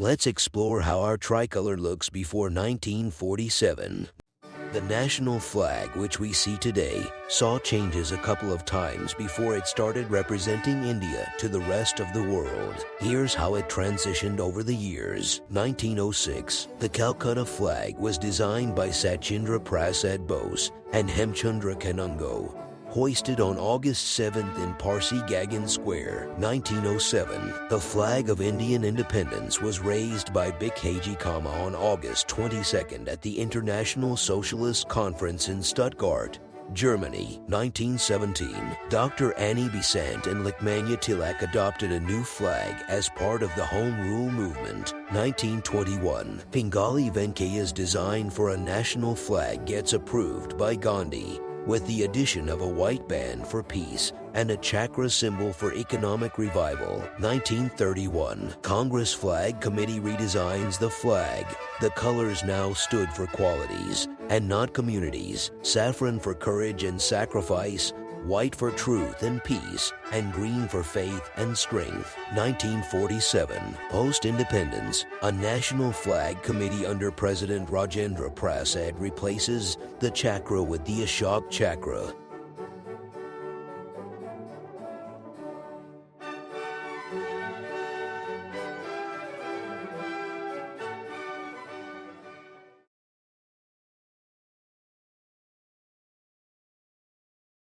Let's explore how our tricolor looks before 1947. The national flag, which we see today, saw changes a couple of times before it started representing India to the rest of the world. Here's how it transitioned over the years. 1906, the Calcutta flag was designed by Sachindra Prasad Bose and Hemchandra Kanungo. Hoisted on August 7th in Parsi Gagan Square, 1907, the flag of Indian independence was raised by Bikhaji Kama on August 22nd at the International Socialist Conference in Stuttgart, Germany. 1917, Dr. Annie Besant and Lokmanya Tilak adopted a new flag as part of the Home Rule movement. 1921, Pingali Venkaya's design for a national flag gets approved by Gandhi, with the addition of a white band for peace and a chakra symbol for economic revival. 1931, Congress Flag Committee redesigns the flag. The colors now stood for qualities and not communities: saffron for courage and sacrifice, white for truth and peace, and green for faith and strength. 1947, post-independence, a national flag committee under President Rajendra Prasad replaces the chakra with the Ashok chakra.